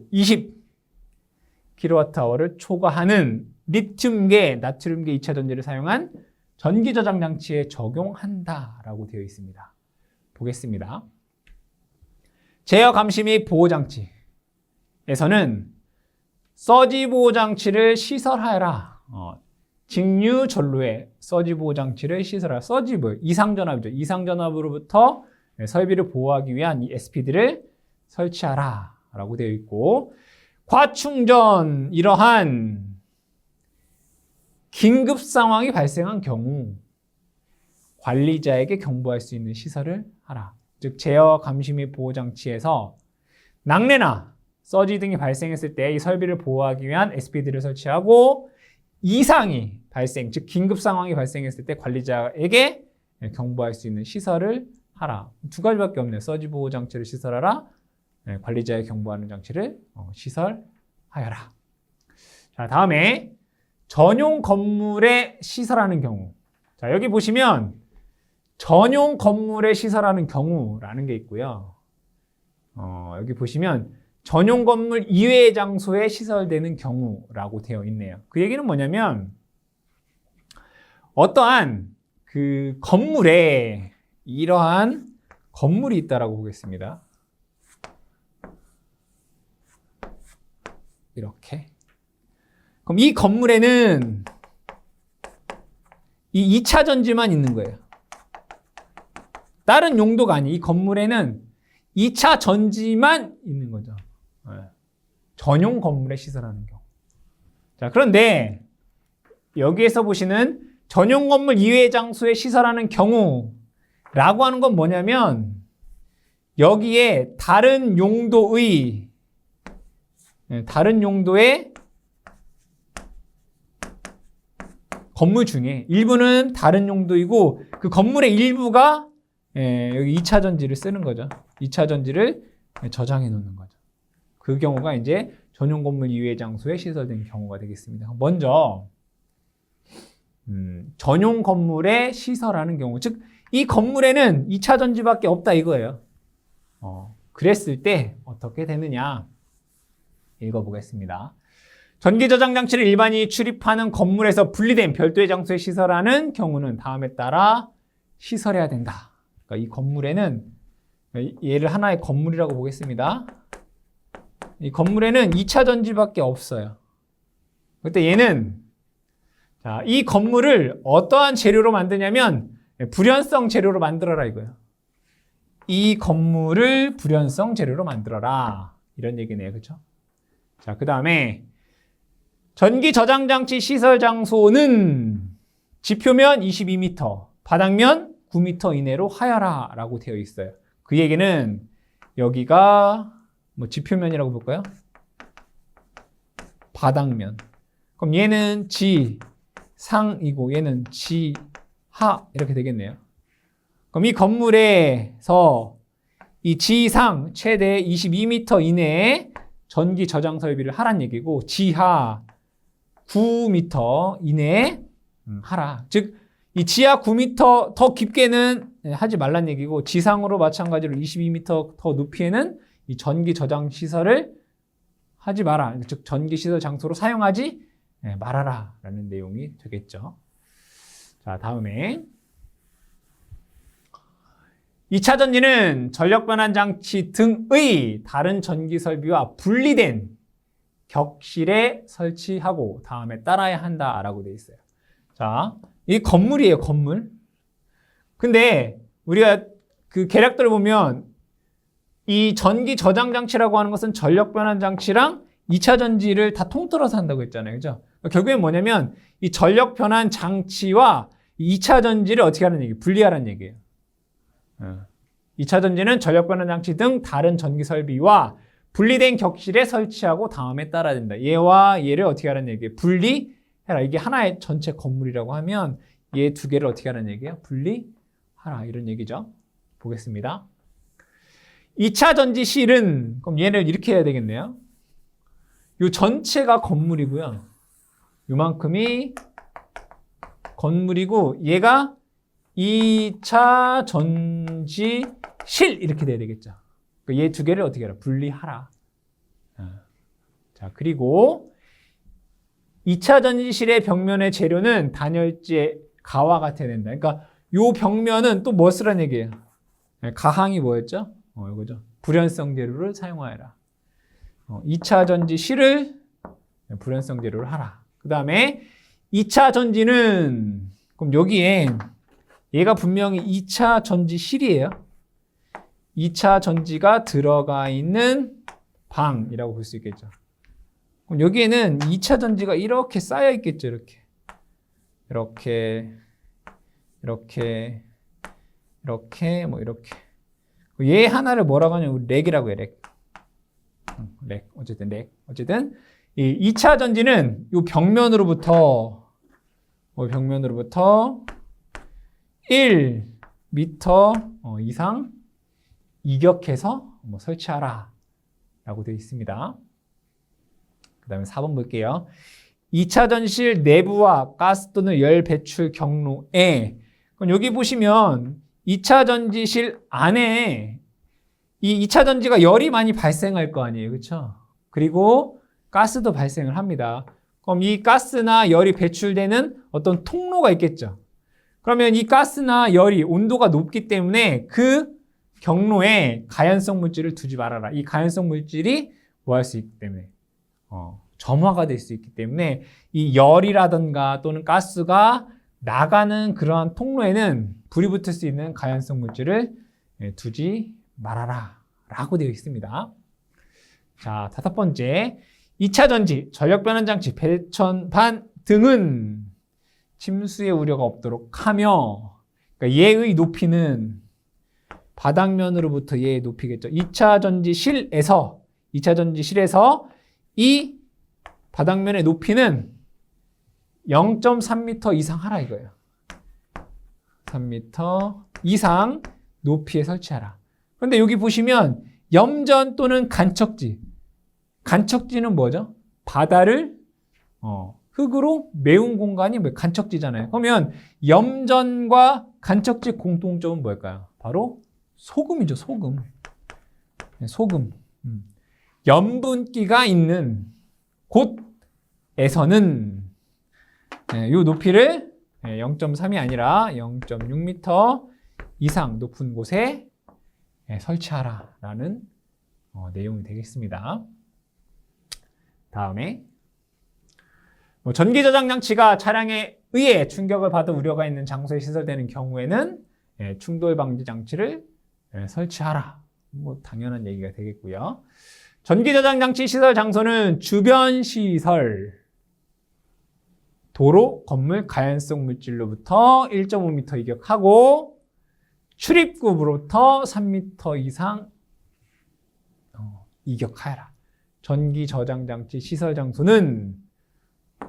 20kWh를 초과하는 리튬계, 나트륨계 2차 전지를 사용한 전기 저장 장치에 적용한다라고 되어 있습니다. 보겠습니다. 제어 감시 및 보호 장치에서는 서지 보호 장치를 시설하여라. 직류 전로에 서지 보호 장치를 시설하라. 서지 뭐예요? 이상전압이죠. 이상전압으로부터 설비를 보호하기 위한 이 SPD를 설치하라 라고 되어 있고, 과충전, 이러한 긴급 상황이 발생한 경우 관리자에게 경보할 수 있는 시설을 하라. 즉 제어 감시 및 보호 장치에서 낙뢰나 서지 등이 발생했을 때 이 설비를 보호하기 위한 SPD를 설치하고, 이상이 발생, 즉 긴급 상황이 발생했을 때 관리자에게 경보할 수 있는 시설을 하라. 두 가지밖에 없네요. 서지 보호 장치를 시설하라. 네, 관리자의 경보하는 장치를 시설하여라. 자, 다음에 전용 건물에 시설하는 경우. 자, 여기 보시면 전용 건물에 시설하는 경우라는 게 있고요. 여기 보시면 전용 건물 이외의 장소에 시설되는 경우라고 되어 있네요. 그 얘기는 뭐냐면 어떠한 그 건물에 이러한 건물이 있다라고 보겠습니다. 이렇게. 그럼 이 건물에는 이 2차 전지만 있는 거예요. 다른 용도가 아니. 이 건물에는 2차 전지만 있는 거죠. 전용 건물에 시설하는 경우. 자, 그런데 여기에서 보시는 전용 건물 이외의 장소에 시설하는 경우라고 하는 건 뭐냐면 여기에 다른 용도의 건물 중에 일부는 다른 용도이고 그 건물의 일부가 여기 2차 전지를 쓰는 거죠. 2차 전지를 저장해 놓는 거죠. 그 경우가 이제 전용 건물 이외의 장소에 시설된 경우가 되겠습니다. 먼저 전용 건물에 시설하는 경우, 즉 이 건물에는 2차 전지밖에 없다 이거예요. 그랬을 때 어떻게 되느냐 읽어보겠습니다. 전기 저장 장치를 일반인이 출입하는 건물에서 분리된 별도의 장소에 시설하는 경우는 다음에 따라 시설해야 된다. 그러니까 이 건물에는 얘를 하나의 건물이라고 보겠습니다. 이 건물에는 2차 전지밖에 없어요. 그때 얘는 자, 이 건물을 어떠한 재료로 만드냐면 불연성 재료로 만들어라 이거예요. 이 건물을 불연성 재료로 만들어라. 이런 얘기네요. 그렇죠? 자, 그다음에 전기 저장 장치 시설 장소는 지표면 22m, 바닥면 9m 이내로 하여라라고 되어 있어요. 그 얘기는 여기가 뭐 지표면이라고 볼까요? 바닥면. 그럼 얘는 지상이고 얘는 지하 이렇게 되겠네요. 그럼 이 건물에서 이 지상 최대 22m 이내에 전기 저장 설비를 하란 얘기고 지하 9m 이내에 하라. 즉 이 지하 9m 더 깊게는 하지 말란 얘기고 지상으로 마찬가지로 22m 더 높이에는 이 전기 저장 시설을 하지 마라. 즉 전기 시설 장소로 사용하지 말아라 라는 내용이 되겠죠. 자, 다음에 2차 전지는 전력 변환 장치 등의 다른 전기 설비와 분리된 격실에 설치하고 다음에 따라야 한다라고 되어 있어요. 자, 이 건물이에요, 건물. 근데 우리가 그 계략들을 보면 이 전기 저장 장치라고 하는 것은 전력 변환 장치랑 2차 전지를 다 통틀어서 한다고 했잖아요. 그죠? 결국엔 뭐냐면 이 전력 변환 장치와 2차 전지를 어떻게 하는 얘기예요? 분리하라는 얘기예요. 2차 전지는 전력 변환 장치 등 다른 전기 설비와 분리된 격실에 설치하고 다음에 따라야 된다. 얘와 얘를 어떻게 하라는 얘기예요? 분리해라. 이게 하나의 전체 건물이라고 하면 얘 두 개를 어떻게 하라는 얘기예요? 분리하라. 이런 얘기죠. 보겠습니다. 2차 전지 실은 그럼 얘를 이렇게 해야 되겠네요. 이 전체가 건물이고요. 요만큼이 건물이고 얘가 2차 전지 실 이렇게 돼야 되겠죠. 얘 두 개를 어떻게 해라? 분리하라. 자, 그리고 2차 전지실의 벽면의 재료는 단열재 가와 같아야 된다. 그러니까 요 벽면은 또 뭐 쓰라는 얘기예요? 가항이 뭐였죠? 이거죠. 불연성 재료를 사용하여라. 2차 전지실을 불연성 재료를 하라. 그 다음에 2차 전지는 그럼 여기에 얘가 분명히 2차 전지실이에요. 2차 전지가 들어가 있는 방이라고 볼 수 있겠죠. 그럼 여기에는 2차 전지가 이렇게 쌓여 있겠죠. 이렇게 뭐 이렇게. 얘 하나를 뭐라고 하냐면 렉이라고 해요. 렉. 어쨌든 렉. 어쨌든 이 2차 전지는 이 벽면으로부터 1 미터 이상 이격해서 설치하라 라고 되어 있습니다. 그 다음에 4번 볼게요. 2차 전지실 내부와 가스 또는 열 배출 경로에, 그럼 여기 보시면 2차 전지실 안에 이 2차 전지가 열이 많이 발생할 거 아니에요. 그렇죠? 그리고 가스도 발생을 합니다. 그럼 이 가스나 열이 배출되는 어떤 통로가 있겠죠. 그러면 이 가스나 열이 온도가 높기 때문에 그 경로에 가연성 물질을 두지 말아라. 이 가연성 물질이 뭐 할 수 있기 때문에 점화가 될 수 있기 때문에 이 열이라든가 또는 가스가 나가는 그러한 통로에는 불이 붙을 수 있는 가연성 물질을 두지 말아라 라고 되어 있습니다. 자, 5번째. 2차 전지, 전력 변환 장치, 배천판 등은 침수의 우려가 없도록 하며, 그러니까 얘의 높이는 바닥면으로부터 얘의 높이겠죠. 2차 전지실에서 이 바닥면의 높이는 0.3m 이상 하라 이거예요. 3m 이상 높이에 설치하라. 그런데 여기 보시면 염전 또는 간척지는 뭐죠? 바다를 흙으로 메운 공간이 간척지잖아요. 그러면 염전과 간척지 공통점은 뭘까요? 바로 소금이죠. 소금. 염분기가 있는 곳에서는 이 높이를 0.3이 아니라 0.6m 이상 높은 곳에 설치하라라는 내용이 되겠습니다. 다음에 전기 저장 장치가 차량에 의해 충격을 받을 우려가 있는 장소에 시설되는 경우에는 충돌 방지 장치를 설치하라. 당연한 얘기가 되겠고요. 전기 저장 장치 시설 장소는 주변 시설, 도로, 건물, 가연성 물질로부터 1.5m 이격하고 출입구로부터 3m 이상 이격하여라. 전기 저장 장치 시설 장소는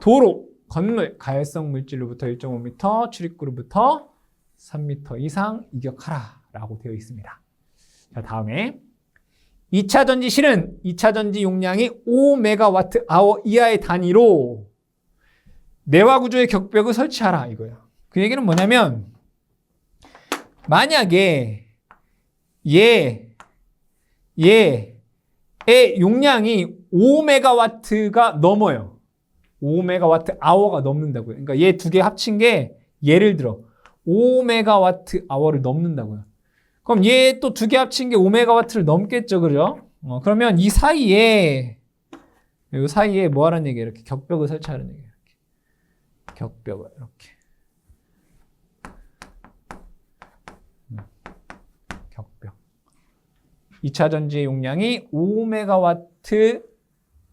도로, 건물, 가연성 물질로부터 1.5m, 출입구로부터 3m 이상 이격하라 라고 되어 있습니다. 자, 다음에 2차 전지실은 2차 전지 용량이 5MWh 이하의 단위로 내화 구조의 격벽을 설치하라 이거예요. 그 얘기는 뭐냐면 만약에 얘의 용량이 5MW가 넘어요. 5MWh가 넘는다고요. 그러니까 얘 두 개 합친 게 예를 들어 5MWh를 넘는다고요. 그럼 얘 또 두 개 합친 게 5MW를 넘겠죠, 그죠? 그러면 이 사이에 뭐 하라는 얘기예요? 이렇게 격벽을 설치하는 얘기예요. 이렇게. 격벽을 이렇게. 격벽. 2차 전지의 용량이 5MW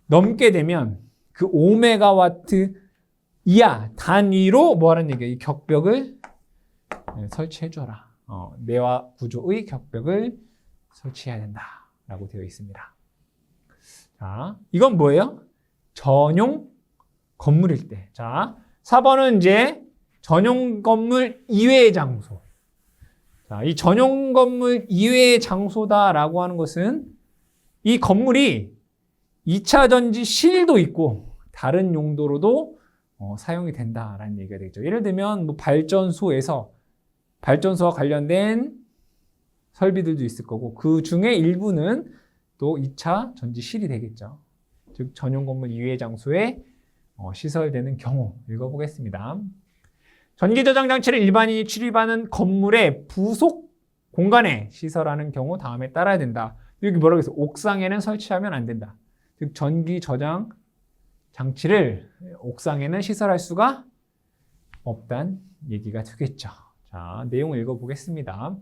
넘게 되면 그 5MW 이하 단위로 뭐 하라는 얘기예요? 이 격벽을 설치해줘라. 내화 구조의 격벽을 설치해야 된다라고 되어 있습니다. 자, 이건 뭐예요? 전용 건물일 때. 자, 4번은 이제 전용 건물 이외의 장소. 자, 이 전용 건물 이외의 장소다라고 하는 것은 이 건물이 2차 전지 실도 있고 다른 용도로도 사용이 된다라는 얘기가 되겠죠. 예를 들면 뭐 발전소와 관련된 설비들도 있을 거고 그 중에 일부는 또 2차 전지실이 되겠죠. 즉 전용 건물 이외의 장소에 시설되는 경우 읽어보겠습니다. 전기 저장 장치를 일반인이 출입하는 건물의 부속 공간에 시설하는 경우 다음에 따라야 된다. 여기 뭐라고 했어? 옥상에는 설치하면 안 된다. 즉 전기 저장 장치를 옥상에는 시설할 수가 없다는 얘기가 되겠죠. 자, 내용을 읽어보겠습니다.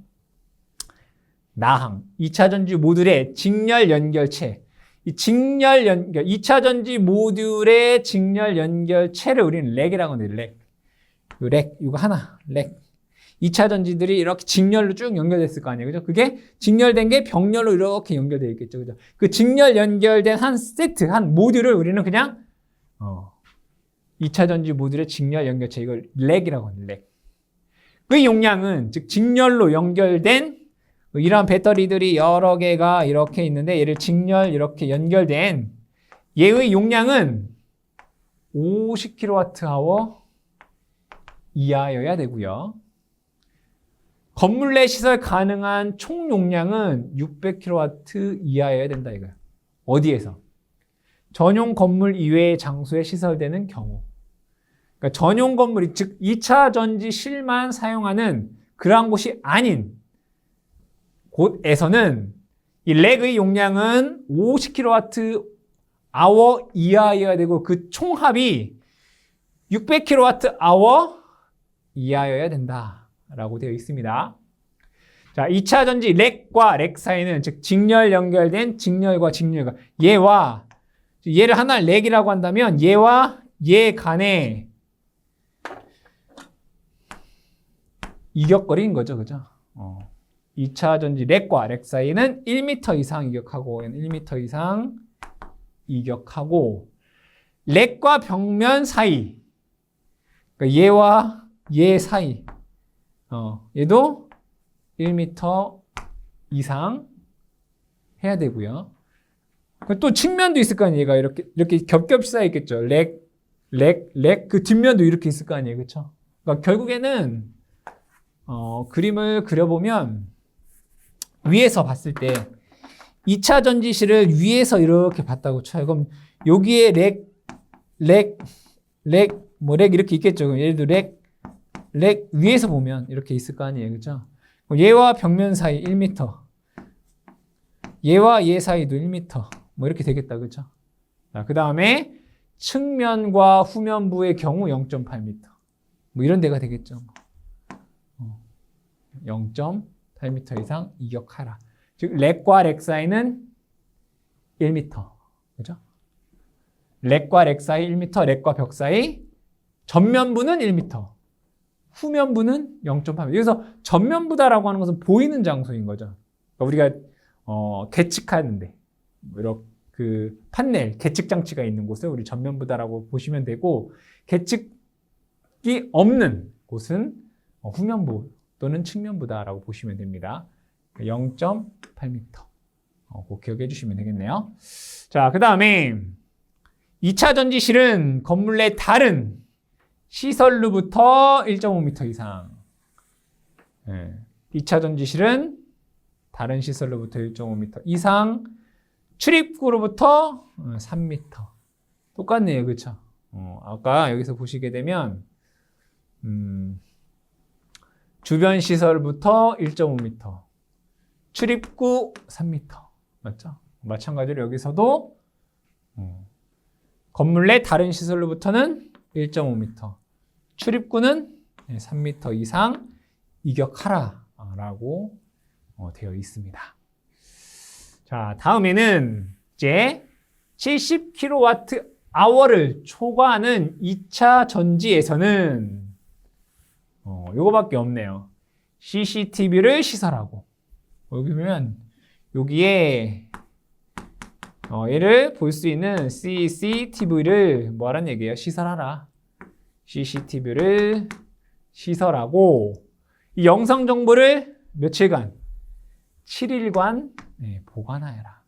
나항, 2차 전지 모듈의 직렬 연결체. 이 직렬 연결, 2차 전지 모듈의 직렬 연결체를 우리는 렉이라고 하는데, 이거 하나, 렉. 2차 전지들이 이렇게 직렬로 쭉 연결됐을 거 아니에요. 그죠? 그게 직렬된 게 병렬로 이렇게 연결되어 있겠죠. 그죠? 그 직렬 연결된 한 세트, 한 모듈을 우리는 그냥, 2차 전지 모듈의 직렬 연결체, 이걸 렉이라고 하는데, 렉. 용량은 즉 직렬로 연결된 이러한 배터리들이 여러 개가 이렇게 있는데 얘를 직렬 이렇게 연결된 얘의 용량은 50kWh 이하여야 되고요. 건물 내 시설 가능한 총 용량은 600kW 이하여야 된다 이거야. 어디에서? 전용 건물 이외의 장소에 시설되는 경우. 그러니까 전용 건물이 즉 2차 전지실만 사용하는 그러한 곳이 아닌 곳에서는 이 렉의 용량은 50kWh 이하여야 되고 그 총합이 600kWh 이하여야 된다라고 되어 있습니다. 자, 2차 전지 렉과 렉 사이는 즉 직렬 연결된 직렬과 직렬과 얘를 하나를 렉이라고 한다면 얘와 얘 간의 이격거리인 거죠. 그죠? 2차 전지 렉과 렉 사이는 1m 이상 이격하고 1m 이상 이격하고 렉과 벽면 사이 그러니까 얘와 얘 사이 얘도 1m 이상 해야 되고요. 또 측면도 있을 거 아니에요. 얘가 이렇게 겹겹이 쌓여 있겠죠. 렉 그 뒷면도 이렇게 있을 거 아니에요. 그렇죠? 그러니까 결국에는 그림을 그려보면 위에서 봤을 때 2차 전지실을 위에서 이렇게 봤다고 쳐요. 그럼 여기에 렉 이렇게 있겠죠. 그럼 예를 들어 렉 위에서 보면 이렇게 있을 거 아니에요. 그렇죠? 얘와 벽면 사이 1m. 얘와 얘 사이도 1m. 뭐 이렇게 되겠다. 그렇죠? 그 다음에 측면과 후면부의 경우 0.8m. 뭐 이런 데가 되겠죠. 0.8m 이상 이격하라. 즉 렉과 렉 사이는 1m. 그죠? 렉과 렉 사이 1m, 렉과 벽 사이 전면부는 1m. 후면부는 0.8m. 여기서 전면부다라고 하는 것은 보이는 장소인 거죠. 그러니까 우리가 계측하는데 이렇게 그 판넬, 계측 장치가 있는 곳을 우리 전면부다라고 보시면 되고 계측이 없는 곳은 후면부 또는 측면부다라고 보시면 됩니다. 0.8m. 꼭 기억해 주시면 되겠네요. 자, 그 다음에 2차 전지실은 건물 내 다른 시설로부터 1.5m 이상. 2차 전지실은 다른 시설로부터 1.5m 이상. 출입구로부터 3m. 똑같네요. 그렇죠? 아까 여기서 보시게 되면 주변 시설부터 1.5m. 출입구 3m. 맞죠? 마찬가지로 여기서도 건물 내 다른 시설로부터는 1.5m. 출입구는 3m 이상 이격하라라고 되어 있습니다. 자, 다음에는 이제 70kWh를 초과하는 2차 전지에서는 요거밖에 없네요. CCTV를 시설하고 여기 보면 여기에 얘를 볼 수 있는 CCTV를 뭐하라는 얘기예요? 시설하라. CCTV를 시설하고 이 영상 정보를 며칠간? 7일간 보관하여라.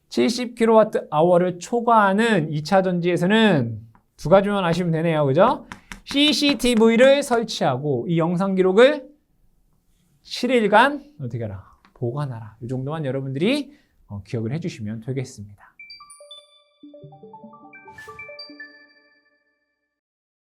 70kWh를 초과하는 2차 전지에서는 두 가지만 아시면 되네요. 그죠? CCTV를 설치하고 이 영상 기록을 7일간 어떻게 하라? 보관하라. 이 정도만 여러분들이 기억을 해주시면 되겠습니다.